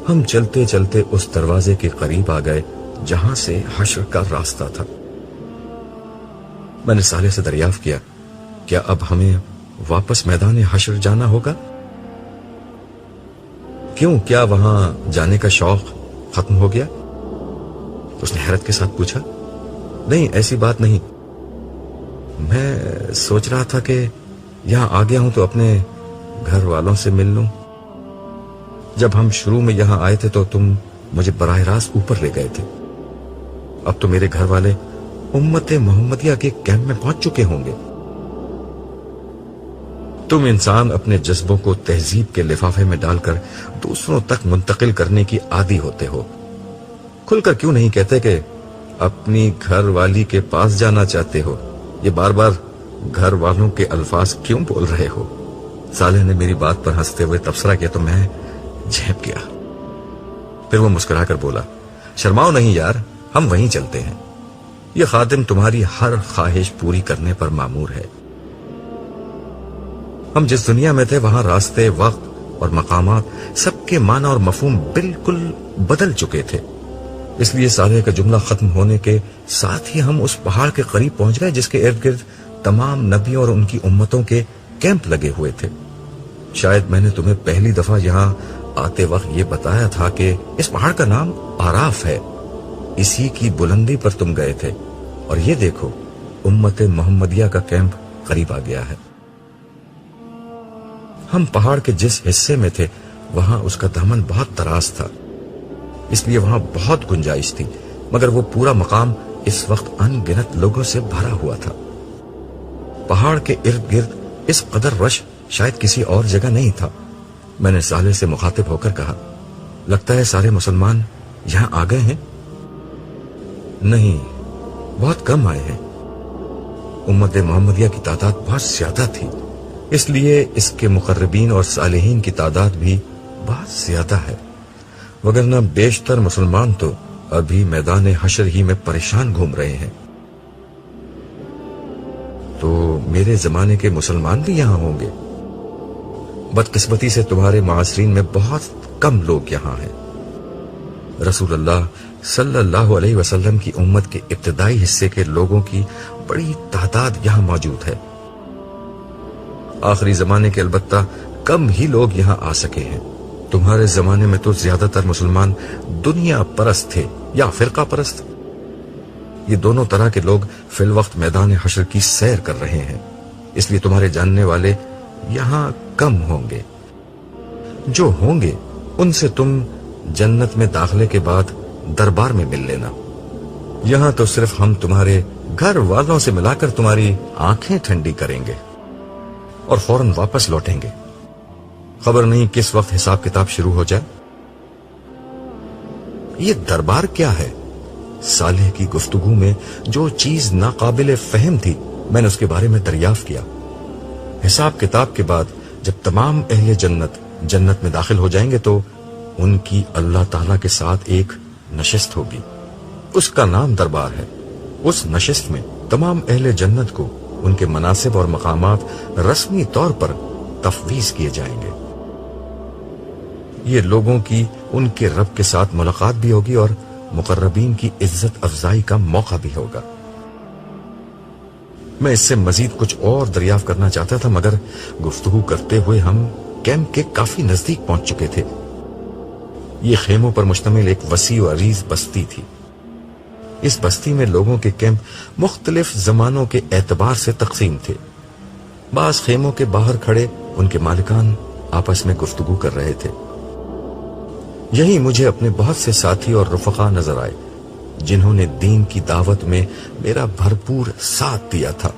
ہم چلتے چلتے اس دروازے کے قریب آ گئے جہاں سے حشر کا راستہ تھا۔ میں نے صالح سے دریافت کیا، کیا اب ہمیں واپس میدان حشر جانا ہوگا؟ کیوں، کیا وہاں جانے کا شوق ختم ہو گیا؟ اس نے حیرت کے ساتھ پوچھا۔ نہیں، ایسی بات نہیں، میں سوچ رہا تھا کہ یہاں آ گیا ہوں تو اپنے گھر والوں سے مل لوں۔ جب ہم شروع میں یہاں آئے تھے تو تم مجھے براہ راست اوپر لے گئے تھے، اب تو میرے گھر والے امت محمدیہ کے کیمپ میں پہنچ چکے ہوں گے۔ تم انسان اپنے جذبوں کو تہذیب کے لفافے میں ڈال کر دوسروں تک منتقل کرنے کی عادی ہوتے ہو۔ کھل کر کیوں نہیں کہتے کہ اپنی گھر والی کے پاس جانا چاہتے ہو؟ یہ بار بار گھر والوں کے الفاظ کیوں بول رہے ہو؟ صالح نے میری بات پر ہنستے ہوئے تبصرہ کیا تو میں جھپ گیا۔ پھر وہ مسکرا کر بولا، شرماؤ نہیں یار، ہم وہیں چلتے ہیں، یہ خادم تمہاری ہر خواہش پوری کرنے پر مامور ہے۔ ہم جس دنیا میں تھے وہاں راستے، وقت اور مقامات سب کے معنی اور مفہوم بالکل بدل چکے تھے۔ اس لیے صالح کا جملہ ختم ہونے کے ساتھ ہی ہم اس پہاڑ کے قریب پہنچ گئے جس کے ارد گرد تمام نبیوں اور ان کی امتوں کے کیمپ لگے ہوئے تھے۔ شاید میں نے تمہیں پہلی دفعہ یہاں آتے وقت یہ بتایا تھا کہ اس پہاڑ کا نام آراف ہے، اسی کی بلندی پر تم گئے تھے، اور یہ دیکھو امت محمدیہ کا کیمپ قریب آ گیا ہے۔ ہم پہاڑ کے جس حصے میں تھے وہاں اس کا دامن بہت دراز تھا، اس لیے وہاں بہت گنجائش تھی، مگر وہ پورا مقام اس وقت ان گنت لوگوں سے بھرا ہوا تھا۔ پہاڑ کے ارد گرد اس قدر رش شاید کسی اور جگہ نہیں تھا۔ میں نے صالح سے مخاطب ہو کر کہا، لگتا ہے سارے مسلمان یہاں آ گئے ہیں؟ نہیں، بہت کم آئے ہیں، امت محمدیہ کی تعداد بہت زیادہ تھی، اس لیے اس کے مقربین اور صالحین کی تعداد بھی بہت زیادہ ہے، وگرنہ بیشتر مسلمان تو ابھی میدان حشر ہی میں پریشان گھوم رہے ہیں۔ تو میرے زمانے کے مسلمان بھی یہاں ہوں گے؟ بدقسمتی سے تمہارے معاصرین میں بہت کم لوگ یہاں ہیں۔ رسول اللہ صلی اللہ علیہ وسلم کی امت کے ابتدائی حصے کے لوگوں کی بڑی تعداد یہاں موجود ہے، آخری زمانے کے البتہ کم ہی لوگ یہاں آ سکے ہیں۔ تمہارے زمانے میں تو زیادہ تر مسلمان دنیا پرست تھے یا فرقہ پرست، یہ دونوں طرح کے لوگ فی الوقت میدان حشر کی سیر کر رہے ہیں، اس لیے تمہارے جاننے والے یہاں کم ہوں گے۔ جو ہوں گے ان سے تم جنت میں داخلے کے بعد دربار میں مل لینا، یہاں تو صرف ہم تمہارے گھر والوں سے ملا کر تمہاری آنکھیں ٹھنڈی کریں گے اور فوراً واپس لوٹیں گے، خبر نہیں کس وقت حساب کتاب شروع ہو جائے۔ یہ دربار کیا ہے؟ صالح کی گفتگو میں جو چیز ناقابل فہم تھی میں نے اس کے بارے میں دریافت کیا۔ حساب کتاب کے بعد جب تمام اہل جنت جنت میں داخل ہو جائیں گے تو ان کی اللہ تعالیٰ کے ساتھ ایک نشست ہوگی، اس کا نام دربار ہے۔ اس نشست میں تمام اہل جنت کو ان کے مناصب اور مقامات رسمی طور پر تفویض کیے جائیں گے۔ یہ لوگوں کی ان کے رب کے ساتھ ملاقات بھی ہوگی اور مقربین کی عزت افزائی کا موقع بھی ہوگا۔ میں اس سے مزید کچھ اور دریافت کرنا چاہتا تھا مگر گفتگو کرتے ہوئے ہم کیمپ کے کافی نزدیک پہنچ چکے تھے۔ یہ خیموں پر مشتمل ایک وسیع و عریض بستی تھی۔ اس بستی میں لوگوں کے کیمپ مختلف زمانوں کے اعتبار سے تقسیم تھے۔ بعض خیموں کے باہر کھڑے ان کے مالکان آپس میں گفتگو کر رہے تھے۔ یہی مجھے اپنے بہت سے ساتھی اور رفقا نظر آئے جنہوں نے دین کی دعوت میں میرا بھرپور ساتھ دیا تھا۔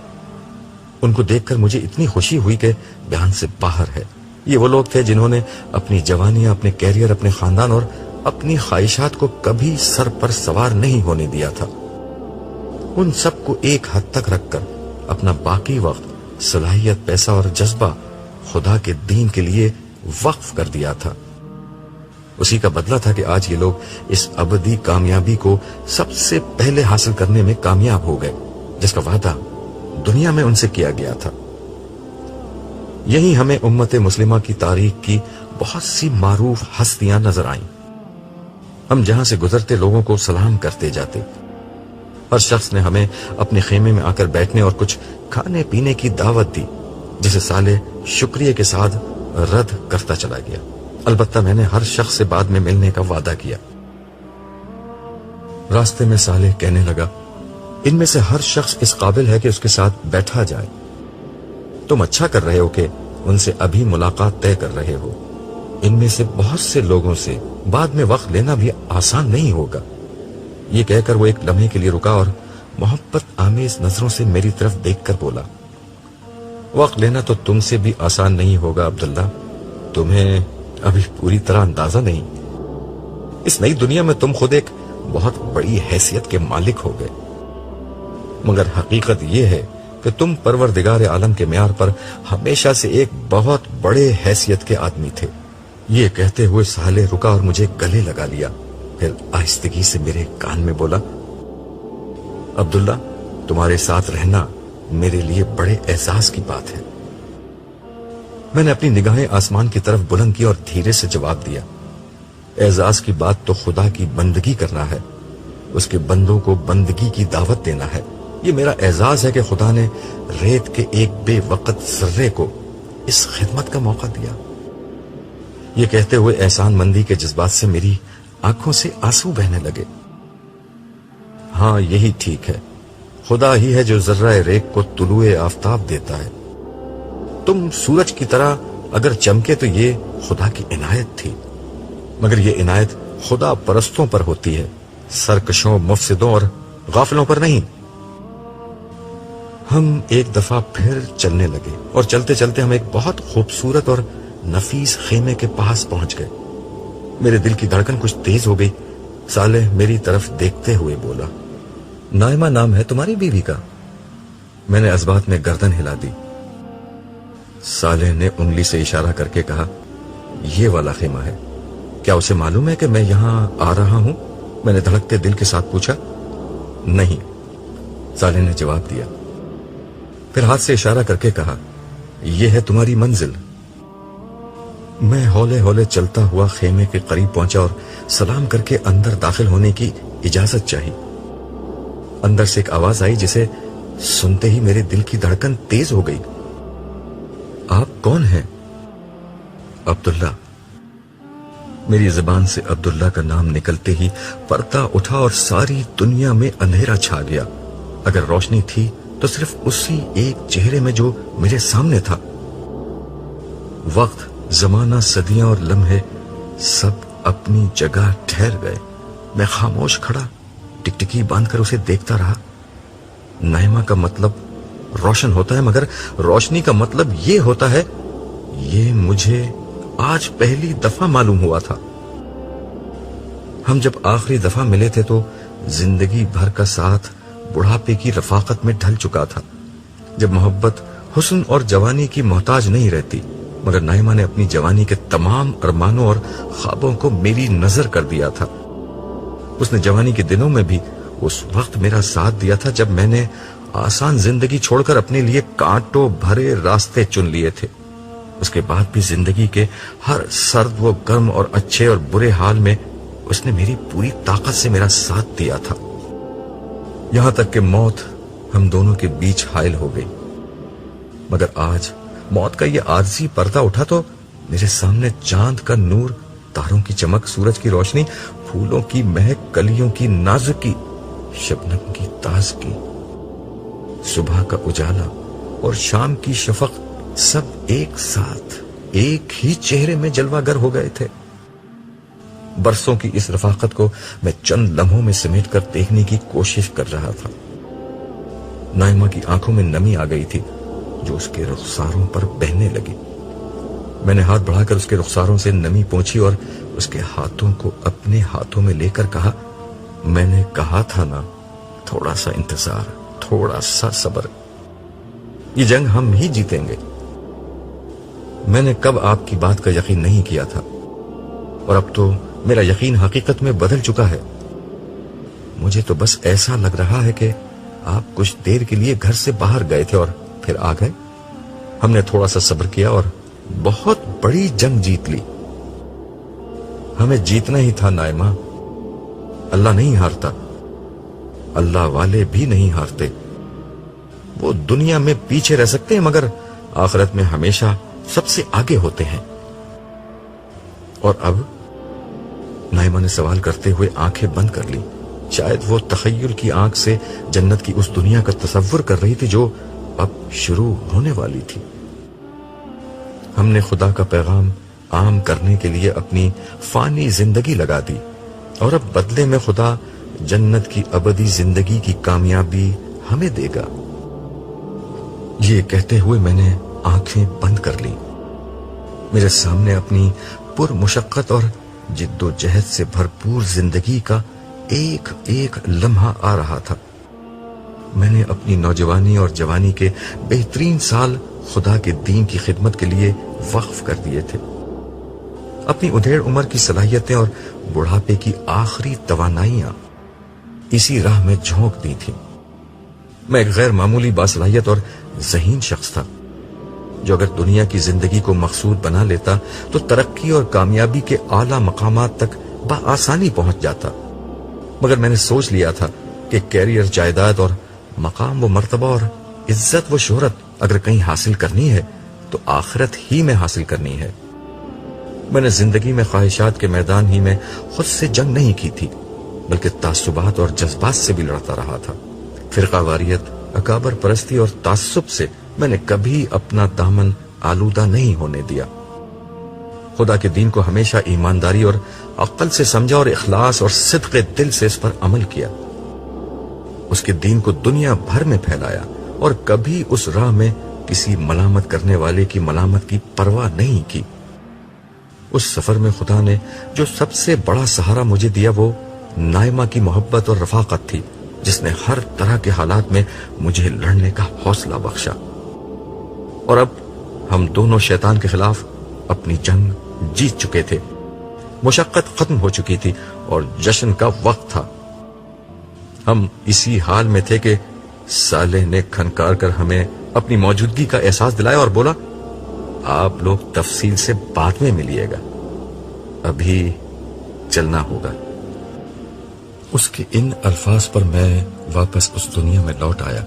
ان کو دیکھ کر مجھے اتنی خوشی ہوئی کہ بیان سے باہر ہے۔ یہ وہ لوگ تھے جنہوں نے اپنی جوانیاں، اپنے کیریئر، اپنے خاندان اور اپنی خواہشات کو کبھی سر پر سوار نہیں ہونے دیا تھا۔ ان سب کو ایک حد تک رکھ کر اپنا باقی وقت، صلاحیت، پیسہ اور جذبہ خدا کے دین کے لیے وقف کر دیا تھا۔ اسی کا بدلہ تھا کہ آج یہ لوگ اس ابدی کامیابی کو سب سے پہلے حاصل کرنے میں کامیاب ہو گئے جس کا وعدہ دنیا میں ان سے کیا گیا تھا۔ یہی ہمیں امت مسلمہ کی تاریخ کی بہت سی معروف ہستیاں نظر آئیں ہم جہاں سے گزرتے لوگوں کو سلام کرتے جاتے. ہر شخص نے ہمیں اپنے خیمے میں آ کر بیٹھنے اور کچھ کھانے پینے کی دعوت دی، جسے صالح شکریہ کے ساتھ رد کرتا چلا گیا. البتہ میں نے ہر شخص سے بعد میں ملنے کا وعدہ کیا. راستے میں صالح کہنے لگا، ان میں سے ہر شخص اس قابل ہے کہ اس کے ساتھ بیٹھا جائے. تم اچھا کر رہے ہو کہ ان سے ابھی ملاقات طے کر رہے ہو. ان میں سے بہت سے لوگوں سے بعد میں وقت لینا بھی آسان نہیں ہوگا. یہ کہہ کر وہ ایک لمحے کے لیے رکا اور محبت آمیز نظروں سے میری طرف دیکھ کر بولا، وقت لینا تو تم سے بھی آسان نہیں ہوگا عبداللہ. تمہیں ابھی پوری طرح اندازہ نہیں. اس نئی دنیا میں تم خود ایک بہت بڑی حیثیت کے مالک ہو گئے، مگر حقیقت یہ ہے کہ تم پروردگار عالم کے معیار پر ہمیشہ سے ایک بہت بڑے حیثیت کے آدمی تھے. یہ کہتے ہوئے صالح رکا اور مجھے گلے لگا لیا. پھر آہستگی سے میرے کان میں بولا، عبداللہ، تمہارے ساتھ رہنا میرے لیے بڑے اعزاز کی بات ہے. میں نے اپنی نگاہیں آسمان کی طرف بلند کی اور دھیرے سے جواب دیا، اعزاز کی بات تو خدا کی بندگی کرنا ہے، اس کے بندوں کو بندگی کی دعوت دینا ہے. یہ میرا اعزاز ہے کہ خدا نے ریت کے ایک بے وقت ذرے کو اس خدمت کا موقع دیا. یہ کہتے ہوئے احسان مندی کے جذبات سے میری آنکھوں سے آنسو بہنے لگے. ہاں، یہی ٹھیک ہے. خدا ہی ہے جو ذرہ ریت کو طلوع آفتاب دیتا ہے. تم سورج کی طرح اگر چمکے تو یہ خدا کی عنایت تھی، مگر یہ عنایت خدا پرستوں پر ہوتی ہے، سرکشوں، مفسدوں اور غافلوں پر نہیں. ہم ایک دفعہ پھر چلنے لگے اور چلتے چلتے ہم ایک بہت خوبصورت اور نفیس خیمے کے پاس پہنچ گئے. میرے دل کی دھڑکن کچھ تیز ہو گئی. صالح میری طرف دیکھتے ہوئے بولا، نائمہ نام ہے تمہاری بیوی کا؟ میں نے اثبات میں گردن ہلا دی. صالح نے انگلی سے اشارہ کر کے کہا، یہ والا خیمہ ہے. کیا اسے معلوم ہے کہ میں یہاں آ رہا ہوں؟ میں نے دھڑکتے دل کے ساتھ پوچھا. نہیں، صالح نے جواب دیا. پھر ہاتھ سے اشارہ کر کے کہا، یہ ہے تمہاری منزل. میں ہولے ہولے چلتا ہوا خیمے کے قریب پہنچا اور سلام کر کے اندر داخل ہونے کی اجازت چاہی. اندر سے ایک آواز آئی جسے سنتے ہی میرے دل کی دھڑکن تیز ہو گئی. آپ کون ہیں؟ عبداللہ. میری زبان سے عبداللہ کا نام نکلتے ہی پردہ اٹھا اور ساری دنیا میں اندھیرا چھا گیا. اگر روشنی تھی تو صرف اسی ایک چہرے میں جو میرے سامنے تھا. وقت، زمانہ، صدیاں اور لمحے سب اپنی جگہ ٹھہر گئے. میں خاموش کھڑا ٹکٹکی باندھ کر اسے دیکھتا رہا. نائمہ کا مطلب روشن ہوتا ہے، مگر روشنی کا مطلب یہ ہوتا ہے، یہ مجھے آج پہلی دفعہ معلوم ہوا تھا. ہم جب آخری دفعہ ملے تھے تو زندگی بھر کا ساتھ بڑھاپے کی رفاقت میں ڈھل چکا تھا، جب محبت حسن اور جوانی کی محتاج نہیں رہتی. مگر نائمہ نے اپنی جوانی کے تمام ارمانوں اور خوابوں کو میری نظر کر دیا تھا. اس نے جوانی کے دنوں میں بھی اس وقت میرا ساتھ دیا تھا جب میں نے آسان زندگی چھوڑ کر اپنے لیے کانٹوں بھرے راستے چن لیے تھے. اس کے بعد بھی زندگی کے ہر سرد و گرم اور اچھے اور برے حال میں اس نے میری پوری طاقت سے میرا ساتھ دیا تھا، یہاں تک کہ موت ہم دونوں کے بیچ حائل ہو گئی. مگر آج موت کا یہ عارضی پردہ اٹھا تو میرے سامنے چاند کا نور، تاروں کی چمک، سورج کی روشنی، پھولوں کی مہک، کلیوں کی نازکی، شبنم کی تازگی، صبح کا اجالا اور شام کی شفق سب ایک ساتھ ایک ہی چہرے میں جلوہ گر ہو گئے تھے. برسوں کی اس رفاقت کو میں چند لمحوں میں سمیٹ کر دیکھنے کی کوشش کر رہا تھا. نائمہ کی آنکھوں میں نمی آ گئی تھی جو اس کے رخساروں پر بہنے لگی. میں نے ہاتھ بڑھا کر اس کے رخساروں سے نمی پونچھی اور اس کے ہاتھوں کو اپنے ہاتھوں میں لے کر کہا، میں نے کہا تھا نا، تھوڑا سا انتظار، تھوڑا سا صبر. یہ جنگ ہم ہی جیتیں گے. میں نے کب آپ کی بات کا یقین نہیں کیا تھا، اور اب تو میرا یقین حقیقت میں بدل چکا ہے. مجھے تو بس ایسا لگ رہا ہے کہ آپ کچھ دیر کے لیے گھر سے باہر گئے تھے اور پھر آ گئے. ہم نے تھوڑا سا صبر کیا اور بہت بڑی جنگ جیت لی. ہمیں جیتنا ہی تھا نائمہ. اللہ نہیں ہارتا، اللہ والے بھی نہیں ہارتے۔ وہ دنیا میں پیچھے رہ سکتے ہیں مگر آخرت میں ہمیشہ سب سے آگے ہوتے ہیں۔ اور اب نائمہ نے سوال کرتے ہوئے آنکھیں بند کر لی۔ شاید وہ تخیل کی آنکھ سے جنت کی اس دنیا کا تصور کر رہی تھی جو اب شروع ہونے والی تھی۔ ہم نے خدا کا پیغام عام کرنے کے لیے اپنی فانی زندگی لگا دی اور اب بدلے میں خدا جنت کی ابدی زندگی کی کامیابی ہمیں دے گا۔ یہ کہتے ہوئے میں نے آنکھیں بند کر لی۔ میرے سامنے اپنی پر مشقت اور جد و جہد سے بھرپور زندگی کا ایک ایک لمحہ آ رہا تھا۔ میں نے اپنی نوجوانی اور جوانی کے بہترین سال خدا کے دین کی خدمت کے لیے وقف کر دیے تھے۔ اپنی ادھیڑ عمر کی صلاحیتیں اور بڑھاپے کی آخری توانائیاں اسی راہ میں جھونک دی تھیں۔ میں ایک غیر معمولی باصلاحیت اور ذہین شخص تھا جو اگر دنیا کی زندگی کو مقصود بنا لیتا تو ترقی اور کامیابی کے اعلیٰ مقامات تک بآسانی پہنچ جاتا، مگر میں نے سوچ لیا تھا کہ کیریئر، جائیداد اور مقام و مرتبہ اور عزت و شہرت اگر کہیں حاصل کرنی ہے تو آخرت ہی میں حاصل کرنی ہے۔ میں نے زندگی میں خواہشات کے میدان ہی میں خود سے جنگ نہیں کی تھی بلکہ تعصبات اور جذبات سے بھی لڑتا رہا تھا۔ فرقہ واریت، اکابر پرستی اور تعصب سے میں نے کبھی اپنا دامن آلودہ نہیں ہونے دیا۔ خدا کے دین کو ہمیشہ ایمانداری اور عقل سے سمجھا اور اخلاص اور صدق دل سے اس پر عمل کیا۔ اس کے دین کو دنیا بھر میں پھیلایا اور کبھی اس راہ میں کسی ملامت کرنے والے کی ملامت کی پرواہ نہیں کی۔ اس سفر میں خدا نے جو سب سے بڑا سہارا مجھے دیا وہ نائمہ کی محبت اور رفاقت تھی، جس نے ہر طرح کے حالات میں مجھے لڑنے کا حوصلہ بخشا۔ اور اب ہم دونوں شیطان کے خلاف اپنی جنگ جیت چکے تھے، مشقت ختم ہو چکی تھی اور جشن کا وقت تھا۔ ہم اسی حال میں تھے کہ صالح نے کھنکار کر ہمیں اپنی موجودگی کا احساس دلایا اور بولا، آپ لوگ تفصیل سے بعد میں ملیے گا، ابھی چلنا ہوگا۔ اس کے ان الفاظ پر میں واپس اس دنیا میں لوٹ آیا۔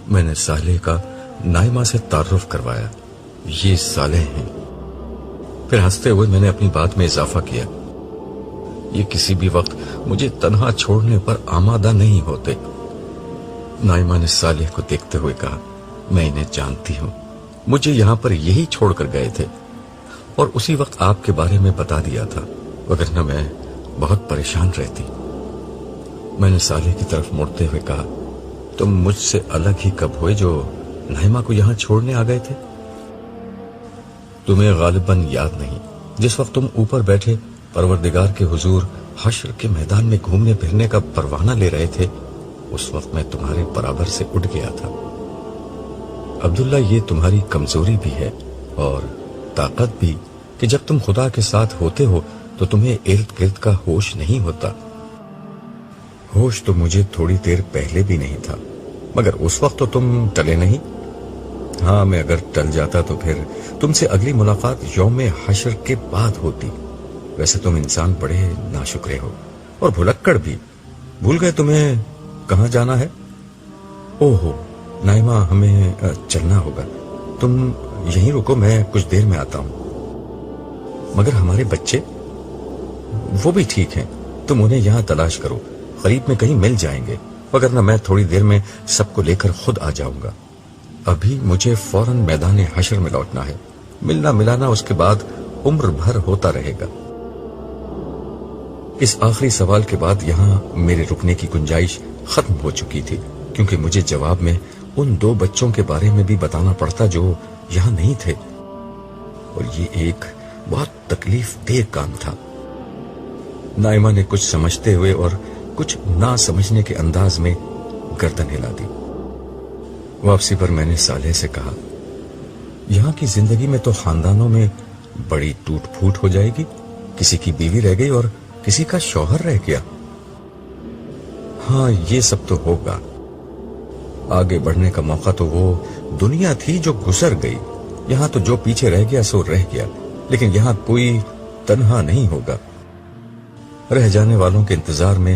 میں نے صالح کا نائمہ سے تعارف کروایا، یہ صالح ہیں۔ پھر ہنستے ہوئے میں نے اپنی بات میں اضافہ کیا، یہ کسی بھی وقت مجھے تنہا چھوڑنے پر آمادہ نہیں ہوتے۔ نائمہ نے صالح کو دیکھتے ہوئے کہا، میں انہیں جانتی ہوں، مجھے یہاں پر یہی چھوڑ کر گئے تھے اور اسی وقت آپ کے بارے میں بتا دیا تھا، وگرنہ میں بہت پریشان رہتی۔ میں نے صالح کی طرف مڑتے ہوئے کہا، تم مجھ سے الگ ہی کب ہوئے جو نائمہ کو یہاں چھوڑنے آ گئے تھے؟ تمہیں غالباً یاد نہیں، جس وقت تم اوپر بیٹھے پروردگار کے حضور حشر کے میدان میں گھومنے پھرنے کا پروانہ لے رہے تھے، اس وقت میں تمہارے برابر سے اٹھ گیا تھا۔ عبداللہ، یہ تمہاری کمزوری بھی ہے اور طاقت بھی کہ جب تم خدا کے ساتھ ہوتے ہو تو تمہیں ارد گرد کا ہوش نہیں ہوتا۔ ہوش تو مجھے تھوڑی دیر پہلے بھی نہیں تھا، مگر اس وقت تو تم ٹلے نہیں۔ ہاں، میں اگر ٹل جاتا تو پھر تم سے اگلی ملاقات یوم حشر کے بعد ہوتی۔ ویسے تم انسان بڑے ناشکرے ہو اور بھلکڑ بھی، بھول گئے تمہیں کہاں جانا ہے؟ اوہو نائمہ، ہمیں چلنا ہوگا، تم یہیں رکو، میں کچھ دیر میں آتا ہوں۔ مگر ہمارے بچے؟ وہ بھی ٹھیک ہیں، تم انہیں یہاں تلاش کرو، قریب میں کہیں مل جائیں گے، وگرنہ میں تھوڑی دیر میں سب کو لے کر خود آ جاؤں گا۔ ابھی مجھے فوراً میدان حشر میں لوٹنا ہے، ملنا ملانا اس کے بعد عمر بھر ہوتا رہے گا۔ اس آخری سوال کے بعد یہاں میرے رکنے کی گنجائش ختم ہو چکی تھی، کیونکہ مجھے جواب میں ان دو بچوں کے بارے میں بھی بتانا پڑتا جو یہاں نہیں تھے، اور یہ ایک بہت تکلیف دہ کام تھا۔ نائمہ نے کچھ سمجھتے ہوئے اور کچھ نہ سمجھنے کے انداز میں گردن ہلا دی۔ واپسی پر میں نے صالح سے کہا، یہاں کی زندگی میں تو خاندانوں میں بڑی ٹوٹ پھوٹ ہو جائے گی، کسی کی بیوی رہ گئی اور کسی کا شوہر رہ گیا۔ ہاں، یہ سب تو ہوگا، آگے بڑھنے کا موقع تو وہ دنیا تھی جو گزر گئی، یہاں تو جو پیچھے رہ گیا سو رہ گیا، لیکن یہاں کوئی تنہا نہیں ہوگا۔ رہ جانے والوں کے انتظار میں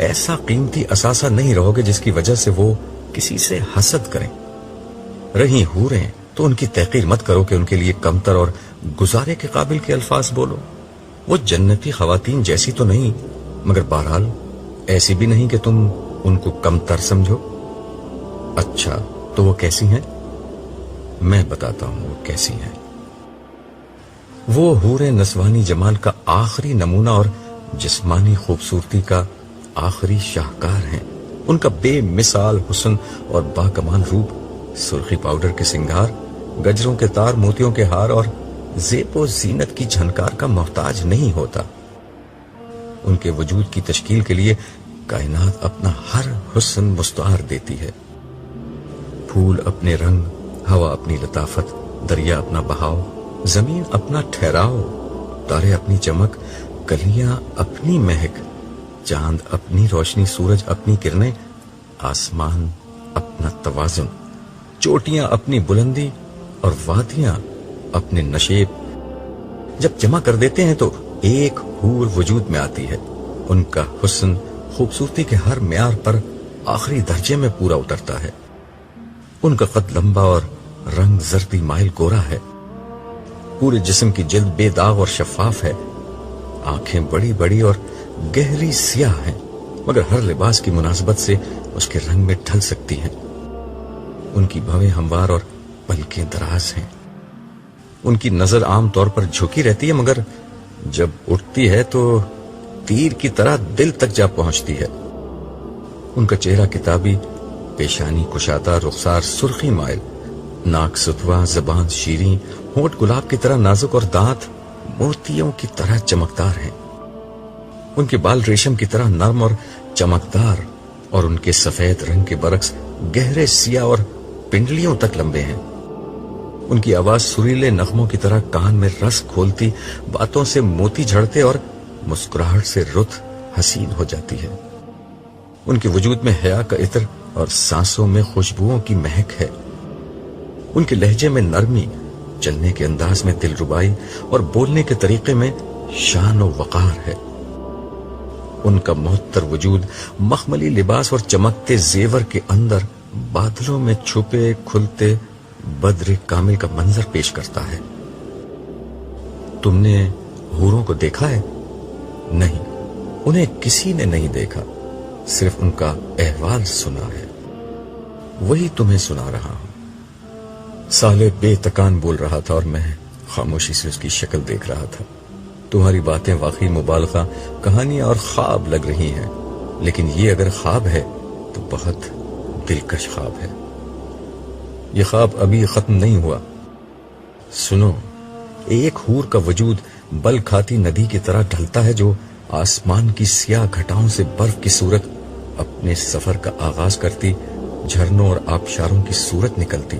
ایسا قیمتی اثاثہ نہیں رہو گے جس کی وجہ سے وہ کسی سے حسد کریں۔ رہی حوریں تو ان کی تحقیر مت کرو کہ ان کے لیے کمتر اور گزارے کے قابل کے الفاظ بولو۔ وہ جنتی خواتین جیسی تو نہیں، مگر بہرحال ایسی بھی نہیں کہ تم ان کو کمتر سمجھو۔ اچھا تو وہ کیسی ہیں؟ میں بتاتا ہوں وہ کیسی ہیں۔ وہ حوریں نسوانی جمال کا آخری نمونہ اور جسمانی خوبصورتی کا آخری شاہکار ہیں۔ ان کا بے مثال حسن اور باکمال روپ سرخی پاؤڈر کے سنگار، گجروں کے تار، موتیوں کے ہار اور زیب و زینت کی جھنکار کا محتاج نہیں ہوتا۔ ان کے وجود کی تشکیل کے لیے کائنات اپنا ہر حسن مستعار دیتی ہے۔ پھول اپنے رنگ، ہوا اپنی لطافت، دریا اپنا بہاؤ، زمین اپنا ٹھہراؤ، تارے اپنی چمک، کلیاں اپنی مہک، چاند اپنی روشنی، سورج اپنی کرنیں، آسمان اپنا توازن، چوٹیاں اپنی بلندی اور وادیاں اپنے نشیب جب جمع کر دیتے ہیں تو ایک حور وجود میں آتی ہے۔ ان کا حسن خوبصورتی کے ہر معیار پر آخری درجے میں پورا اترتا ہے۔ ان کا قد لمبا اور رنگ زردی مائل گورا ہے۔ پورے جسم کی جلد بے داغ اور شفاف ہے۔ آنکھیں بڑی بڑی اور گہری سیاہ ہیں، مگر ہر لباس کی مناسبت سے اس کے رنگ میں ڈھل سکتی ہیں۔ ان کی بھویں ہموار اور پلکیں دراز ہیں۔ ان کی نظر عام طور پر جھکی رہتی ہے، مگر جب اٹھتی ہے تو تیر کی طرح دل تک جا پہنچتی ہے۔ ان کا چہرہ کتابی، پیشانی کشادہ، رخسار سرخی مائل، ناک ستوا، زبان شیریں، ہونٹ گلاب کی طرح نازک اور دانت موتیوں کی طرح چمکدار ہیں۔ ان کے بال ریشم کی طرح نرم اور چمکدار اور ان کے سفید رنگ کے برعکس گہرے سیاہ اور پنڈلیوں تک لمبے ہیں۔ ان کی آواز سریلے نغموں کی طرح کان میں رس کھولتی، باتوں سے موتی جھڑتے اور مسکراہٹ سے رت حسین ہو جاتی ہے۔ ان کے وجود میں حیا کا عطر اور سانسوں میں خوشبوؤں کی مہک ہے۔ ان کے لہجے میں نرمی، چلنے کے انداز میں دلربائی اور بولنے کے طریقے میں شان و وقار ہے۔ ان کا معطر وجود مخملی لباس اور چمکتے زیور کے اندر بادلوں میں چھپے کھلتے بدر کامل کا منظر پیش کرتا ہے۔ تم نے حوروں کو دیکھا ہے؟ نہیں، انہیں کسی نے نہیں دیکھا، صرف ان کا احوال سنا ہے، وہی تمہیں سنا رہا ہوں۔ سالے بے تکان بول رہا تھا اور میں خاموشی سے اس کی شکل دیکھ رہا تھا۔ تمہاری باتیں واقعی مبالغہ، کہانیاں اور خواب لگ رہی ہیں، لیکن یہ اگر خواب ہے تو بہت دلکش خواب ہے۔ یہ خواب ابھی ختم نہیں ہوا۔ سنو، ایک حور کا وجود بل کھاتی ندی کی طرح ڈھلتا ہے جو آسمان کی سیاہ گھٹاؤں سے برف کی صورت اپنے سفر کا آغاز کرتی، جھرنوں اور آبشاروں کی صورت نکلتی،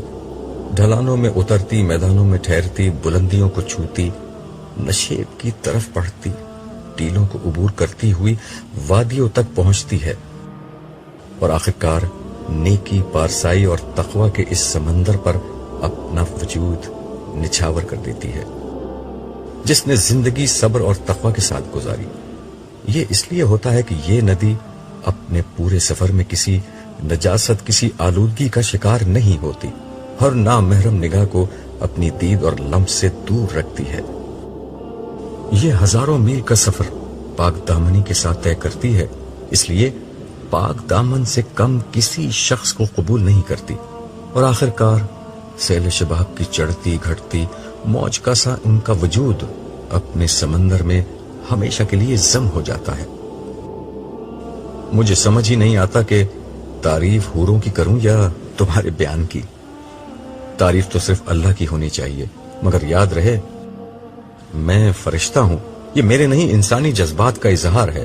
ڈھلانوں میں اترتی، میدانوں میں ٹھہرتی، بلندیوں کو چھوتی، نشیب کی طرف بڑھتی، ٹیلوں کو عبور کرتی ہوئی وادیوں تک پہنچتی ہے اور آخرکار نیکی، پارسائی اور تقوی کے اس سمندر پر اپنا وجود نچھاور کر دیتی ہے۔ جس نے زندگی صبر اور تقوی کے ساتھ گزاری، یہ اس لیے ہوتا ہے کہ یہ ندی اپنے پورے سفر میں کسی نجاست، کسی آلودگی کا شکار نہیں ہوتی، ہر نامحرم نگاہ کو اپنی دید اور لمس سے دور رکھتی ہے۔ یہ ہزاروں میل کا سفر پاک دامنی کے ساتھ طے کرتی ہے، اس لیے پاک دامن سے کم کسی شخص کو قبول نہیں کرتی، اور آخرکار سیل شباب کی چڑھتی گھٹتی موج کا سا ان کا وجود اپنے سمندر میں ہمیشہ کے لیے ضم ہو جاتا ہے۔ مجھے سمجھ ہی نہیں آتا کہ تعریف حوروں کی کروں یا تمہارے بیان کی۔ تعریف تو صرف اللہ کی ہونی چاہیے، مگر یاد رہے میں فرشتہ ہوں، یہ میرے نہیں انسانی جذبات کا اظہار ہے۔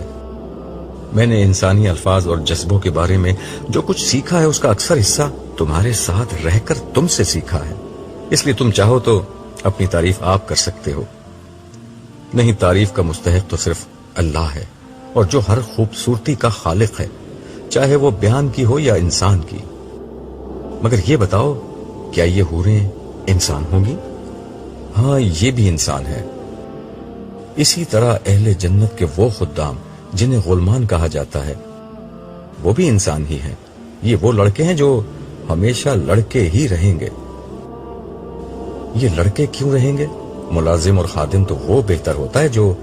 میں نے انسانی الفاظ اور جذبوں کے بارے میں جو کچھ سیکھا ہے اس کا اکثر حصہ تمہارے ساتھ رہ کر تم سے سیکھا ہے، اس لیے تم چاہو تو اپنی تعریف آپ کر سکتے ہو۔ نہیں، تعریف کا مستحق تو صرف اللہ ہے، اور جو ہر خوبصورتی کا خالق ہے، چاہے وہ بیان کی ہو یا انسان کی۔ مگر یہ بتاؤ، کیا یہ حوریں انسان ہوں گی؟ ہاں، یہ بھی انسان ہے۔ اسی طرح اہل جنت کے وہ خدام جنہیں غلمان کہا جاتا ہے، وہ بھی انسان ہی ہیں. یہ وہ لڑکے ہیں جو ہمیشہ لڑکے ہی رہیں گے. یہ لڑکے کیوں رہیں گے؟ ملازم اور خادم تو وہ بہتر ہوتا ہے جو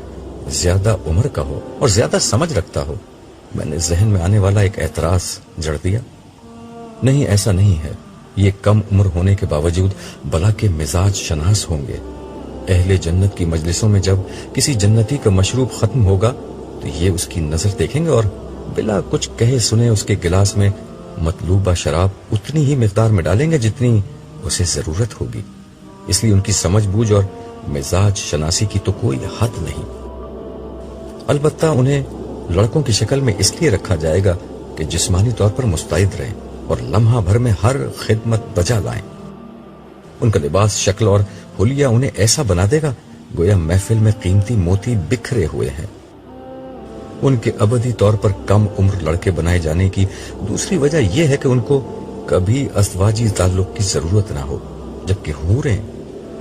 زیادہ عمر کا ہو اور زیادہ سمجھ رکھتا ہو. میں نے ذہن میں آنے والا ایک اعتراض جڑ دیا. نہیں، ایسا نہیں ہے. یہ کم عمر ہونے کے باوجود بلا کے مزاج شناس ہوں گے. اہل جنت کی مجلسوں میں جب کسی جنتی کا مشروب ختم ہوگا تو یہ اس کی نظر دیکھیں گے اور بلا کچھ کہے سنے اس کے گلاس میں مطلوبہ شراب اتنی ہی مقدار میں ڈالیں گے جتنی اسے ضرورت ہوگی. اس لیے ان کی سمجھ بوجھ اور مزاج شناسی کی تو کوئی حد نہیں. البتہ انہیں لڑکوں کی شکل میں اس لیے رکھا جائے گا کہ جسمانی طور پر مستعد رہیں اور لمحہ بھر میں ہر خدمت بجا لائیں. ان کا لباس، شکل اور حلیہ انہیں ایسا بنا دے گا گویا محفل میں قیمتی موتی بکھرے ہوئے ہیں. ان کے ابدی طور پر کم عمر لڑکے بنائے جانے کی دوسری وجہ یہ ہے کہ ان کو کبھی ازدواجی تعلق کی ضرورت نہ ہو، جبکہ حوریں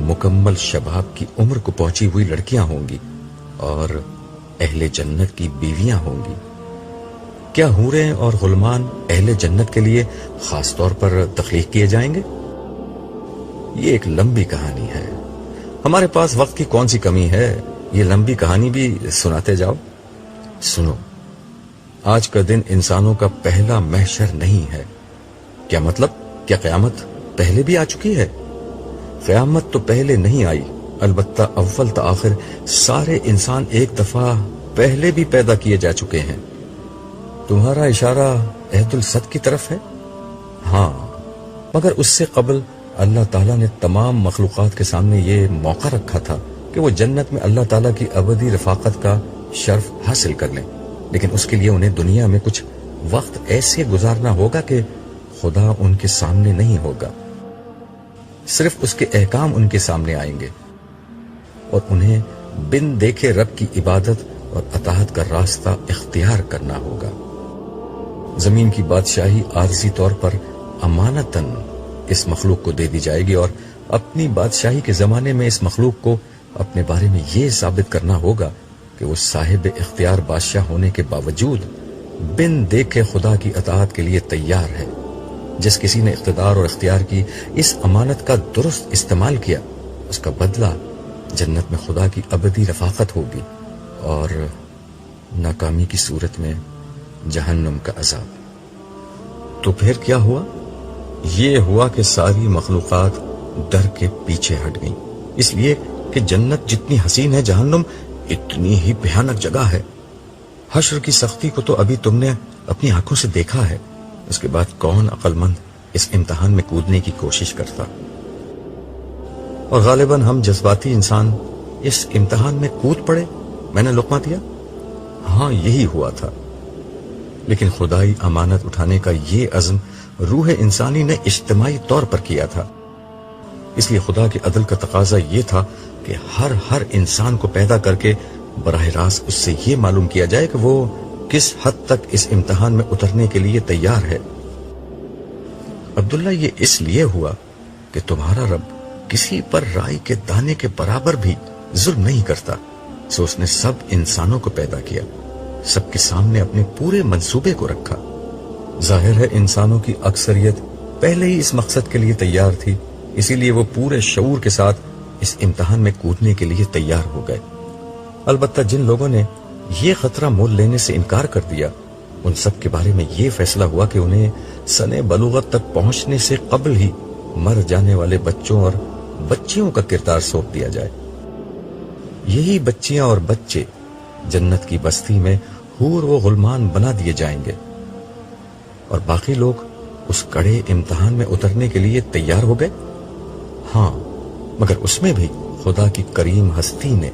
مکمل شباب کی عمر کو پہنچی ہوئی لڑکیاں ہوں گی اور اہل جنت کی بیویاں ہوں گی. کیا حوریں اور غلمان اہل جنت کے لیے خاص طور پر تخلیق کیے جائیں گے؟ یہ ایک لمبی کہانی ہے. ہمارے پاس وقت کی کون سی کمی ہے؟ یہ لمبی کہانی بھی سناتے جاؤ. سنو، آج کا دن انسانوں کا پہلا محشر نہیں ہے. کیا مطلب؟ کیا قیامت پہلے بھی آ چکی ہے؟ قیامت تو پہلے نہیں آئی، البتہ اول تا آخر سارے انسان ایک دفعہ پہلے بھی پیدا کیے جا چکے ہیں. تمہارا اشارہ عہد الصد کی طرف ہے؟ ہاں، مگر اس سے قبل اللہ تعالیٰ نے تمام مخلوقات کے سامنے یہ موقع رکھا تھا کہ وہ جنت میں اللہ تعالیٰ کی ابدی رفاقت کا شرف حاصل کر لیں. لیکن اس کے لیے انہیں دنیا میں کچھ وقت ایسے گزارنا ہوگا کہ خدا ان کے سامنے نہیں ہوگا، صرف اس کے احکام ان کے سامنے آئیں گے اور انہیں بن دیکھے رب کی عبادت اور اطاعت کا راستہ اختیار کرنا ہوگا. زمین کی بادشاہی عارضی طور پر امانتاً اس مخلوق کو دے دی جائے گی اور اپنی بادشاہی کے زمانے میں اس مخلوق کو اپنے بارے میں یہ ثابت کرنا ہوگا کہ وہ صاحب اختیار بادشاہ ہونے کے باوجود بن دیکھے خدا کی اطاعت کے لیے تیار ہے. جس کسی نے اقتدار اور اختیار کی اس امانت کا درست استعمال کیا، اس کا بدلہ جنت میں خدا کی ابدی رفاقت ہوگی اور ناکامی کی صورت میں جہنم کا عذاب. تو پھر کیا ہوا؟ یہ ہوا کہ ساری مخلوقات ڈر کے پیچھے ہٹ گئیں، اس لیے کہ جنت جتنی حسین ہے، جہنم اتنی ہی بھیانک جگہ ہے. حشر کی سختی کو تو ابھی تم نے اپنی آنکھوں سے دیکھا ہے. اس کے بعد کون عقل مند اس امتحان میں کودنے کی کوشش کرتا؟ اور غالباً ہم جذباتی انسان اس امتحان میں کود پڑے. میں نے لقمہ دیا، ہاں یہی ہوا تھا. لیکن خدائی امانت اٹھانے کا یہ عزم روح انسانی نے اجتماعی طور پر کیا تھا. اس لیے خدا کے عدل کا تقاضا یہ تھا کہ ہر انسان کو پیدا کر کے براہ راست اس سے یہ معلوم کیا جائے کہ وہ کس حد تک اس امتحان میں اترنے کے لیے تیار ہے. عبداللہ، یہ اس لیے ہوا کہ تمہارا رب کسی پر رائی کے دانے کے برابر بھی ظلم نہیں کرتا. سو اس نے سب انسانوں کو پیدا کیا، سب کے سامنے اپنے پورے منصوبے کو رکھا. ظاہر ہے انسانوں کی اکثریت پہلے ہی اس مقصد کے لیے تیار تھی، اسی لیے وہ پورے شعور کے ساتھ اس امتحان میں کودنے کے لیے تیار ہو گئے. البتہ جن لوگوں نے یہ خطرہ مول لینے سے انکار کر دیا، ان سب کے بارے میں یہ فیصلہ ہوا کہ انہیں سن بلوغت تک پہنچنے سے قبل ہی مر جانے والے بچوں اور بچیوں کا کردار سونپ دیا جائے. یہی بچیاں اور بچے جنت کی بستی میں حور و غلمان بنا دیے جائیں گے اور باقی لوگ اس کڑے امتحان میں اترنے کے لیے تیار ہو گئے. ہاں، مگر اس میں بھی خدا کی کریم ہستی نے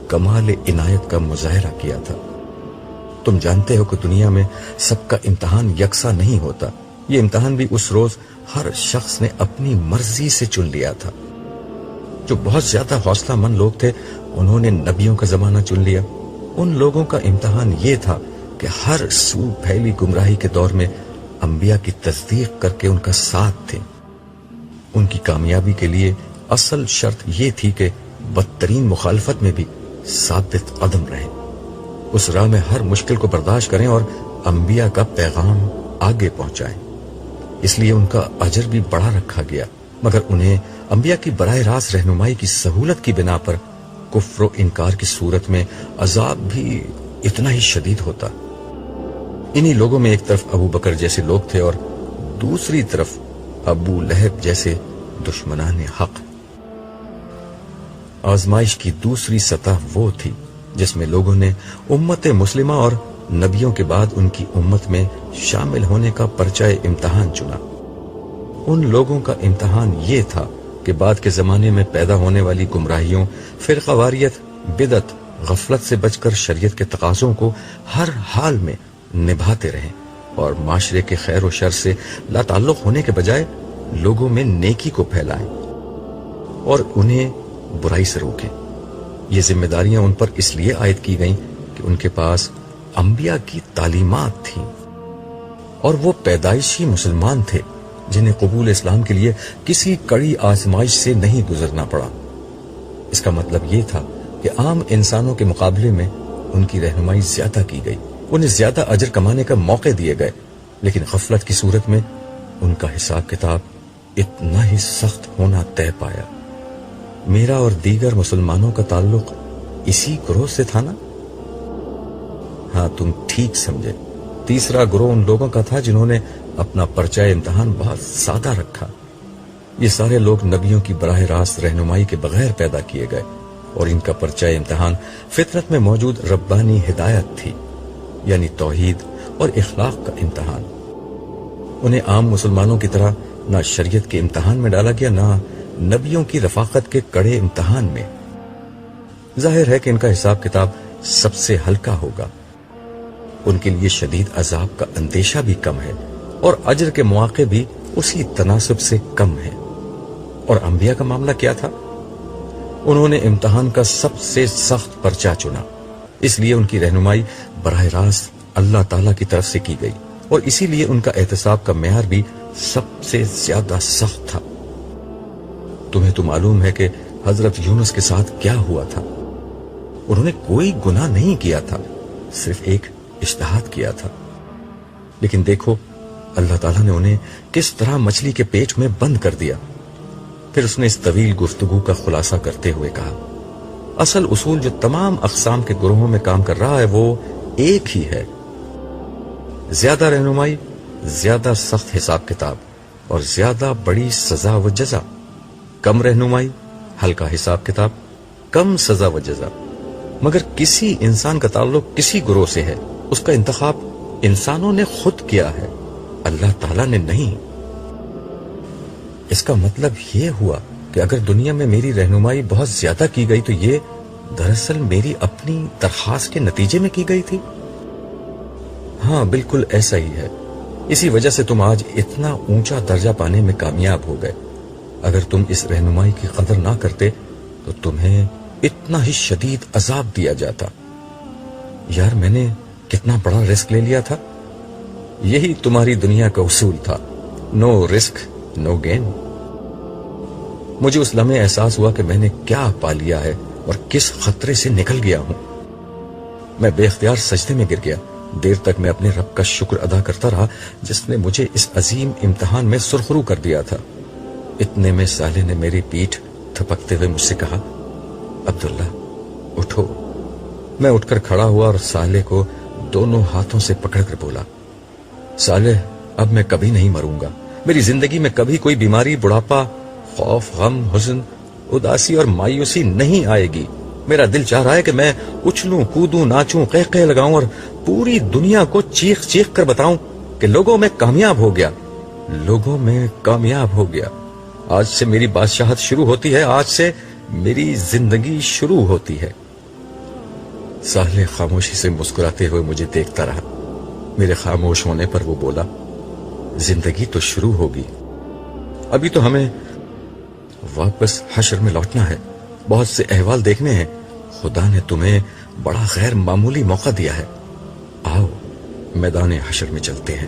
کمال عنایت کا مظاہرہ کیا تھا. تم جانتے ہو کہ دنیا میں سب کا امتحان یکساں نہیں ہوتا. یہ امتحان بھی اس روز ہر شخص نے اپنی مرضی سے چن لیا تھا. جو بہت زیادہ حوصلہ مند لوگ تھے انہوں نے نبیوں کا زمانہ چن لیا. ان لوگوں کا امتحان یہ تھا کہ ہر سو پھیلی گمراہی کے دور میں انبیاء کی تصدیق کر کے ان کا ساتھ تھے. ان کی کامیابی کے لیے اصل شرط یہ تھی کہ بدترین مخالفت میں بھی ثابت قدم رہیں، اس راہ میں ہر مشکل کو برداشت کریں اور انبیاء کا پیغام آگے پہنچائیں، اس لیے ان کا اجر بھی بڑا رکھا گیا، مگر انہیں انبیاء کی براہ راست رہنمائی کی سہولت کی بنا پر کفر و انکار کی صورت میں عذاب بھی اتنا ہی شدید ہوتا۔ انہی لوگوں میں ایک طرف ابو بکر جیسے لوگ تھے اور دوسری طرف ابو لہب جیسے دشمنان حق۔ آزمائش کی دوسری سطح وہ تھی جس میں لوگوں نے امت مسلمہ اور نبیوں کے بعد ان کی امت میں شامل ہونے کا پرچہ امتحان چنا۔ ان لوگوں کا امتحان یہ تھا کہ بعد کے زمانے میں پیدا ہونے والی گمراہیوں، فرقہ واریت، بدعت، غفلت سے بچ کر شریعت کے تقاضوں کو ہر حال میں نبھاتے رہیں اور معاشرے کے خیر و شر سے لا تعلق ہونے کے بجائے لوگوں میں نیکی کو پھیلائیں اور انہیں برائی سے روکیں۔ یہ ذمہ داریاں ان پر اس لیے عائد کی گئیں کہ ان کے پاس انبیاء کی تعلیمات تھیں اور وہ پیدائشی مسلمان تھے جنہیں قبول اسلام کے لیے کسی کڑی آزمائش سے نہیں گزرنا پڑا۔ اس کا مطلب یہ تھا کہ عام انسانوں کے مقابلے میں ان کی رہنمائی زیادہ کی گئی، انہیں زیادہ اجر کمانے کا موقع دیے گئے، لیکن غفلت کی صورت میں ان کا حساب کتاب اتنا ہی سخت ہونا طے پایا۔ میرا اور دیگر مسلمانوں کا تعلق اسی گروہ سے تھا نا؟ ہاں، تم ٹھیک سمجھے۔ تیسرا گروہ ان لوگوں کا تھا جنہوں نے اپنا پرچہ امتحان بہت سادہ رکھا۔ یہ سارے لوگ نبیوں کی براہ راست رہنمائی کے بغیر پیدا کیے گئے اور ان کا پرچہ امتحان فطرت میں موجود ربانی ہدایت تھی، یعنی توحید اور اخلاق کا امتحان۔ انہیں عام مسلمانوں کی طرح نہ شریعت کے امتحان میں ڈالا گیا، نہ نبیوں کی رفاقت کے کڑے امتحان میں۔ ظاہر ہے کہ ان کا حساب کتاب سب سے ہلکا ہوگا، ان کے لیے شدید عذاب کا اندیشہ بھی کم ہے اور اجر کے مواقع بھی اسی تناسب سے کم ہے۔ اور انبیاء کا معاملہ کیا تھا؟ انہوں نے امتحان کا سب سے سخت پرچہ چنا، اس لیے ان کی رہنمائی براہ راست اللہ تعالی کی طرف سے کی گئی اور اسی لیے ان کا احتساب کا معیار بھی سب سے زیادہ سخت تھا۔ تمہیں تو معلوم ہے کہ حضرت یونس کے ساتھ کیا ہوا تھا۔ انہوں نے کوئی گناہ نہیں کیا تھا، صرف ایک اجتہاد کیا تھا، لیکن دیکھو اللہ تعالیٰ نے انہیں کس طرح مچھلی کے پیٹ میں بند کر دیا۔ پھر اس نے اس طویل گفتگو کا خلاصہ کرتے ہوئے کہا، اصل اصول جو تمام اقسام کے گروہوں میں کام کر رہا ہے وہ ایک ہی ہے، زیادہ رہنمائی، زیادہ سخت حساب کتاب اور زیادہ بڑی سزا و جزا، کم رہنمائی، ہلکا حساب کتاب، کم سزا و جزا۔ مگر کسی انسان کا تعلق کسی گروہ سے ہے، اس کا انتخاب انسانوں نے خود کیا ہے، اللہ تعالیٰ نے نہیں۔ اس کا مطلب یہ ہوا کہ اگر دنیا میں میری رہنمائی بہت زیادہ کی گئی تو یہ دراصل میری اپنی درخواست کے نتیجے میں کی گئی تھی۔ ہاں، بالکل ایسا ہی ہے۔ اسی وجہ سے تم آج اتنا اونچا درجہ پانے میں کامیاب ہو گئے۔ اگر تم اس رہنمائی کی قدر نہ کرتے تو تمہیں اتنا ہی شدید عذاب دیا جاتا۔ یار، میں نے کتنا بڑا رسک لے لیا تھا۔ یہی تمہاری دنیا کا اصول تھا، نو رسک نو گین۔ مجھے اس لمحے احساس ہوا کہ میں نے کیا پا لیا ہے اور کس خطرے سے نکل گیا ہوں۔ میں بے اختیار سجدے میں گر گیا۔ دیر تک میں اپنے رب کا شکر ادا کرتا رہا جس نے مجھے اس عظیم امتحان میں سرخرو کر دیا تھا۔ اتنے میں صالح نے میری پیٹھ تھپکتے ہوئے مجھ سے کہا، عبداللہ اٹھو۔ میں اٹھ کر کھڑا ہوا اور صالح کو دونوں ہاتھوں سے پکڑ کر بولا، صالح، اب میں کبھی نہیں مروں گا۔ میری زندگی میں کبھی کوئی بیماری، بڑھاپا، خوف، غم، حزن، اداسی اور مایوسی نہیں آئے گی۔ میرا دل چاہ رہا ہے کہ میں اچھلوں، کودوں، ناچوں، قہقہے لگاؤں اور پوری دنیا کو چیخ چیخ کر بتاؤں کہ لوگوں میں کامیاب ہو گیا، لوگوں میں کامیاب ہو گیا۔ آج سے میری بادشاہت شروع ہوتی ہے، آج سے میری زندگی شروع ہوتی ہے۔ صالح خاموشی سے مسکراتے ہوئے مجھے دیکھتا رہا۔ میرے خاموش ہونے پر وہ بولا، زندگی تو شروع ہوگی، ابھی تو ہمیں واپس حشر میں لوٹنا ہے، بہت سے احوال دیکھنے ہیں۔ خدا نے تمہیں بڑا غیر معمولی موقع دیا ہے، آؤ میدان حشر میں چلتے ہیں۔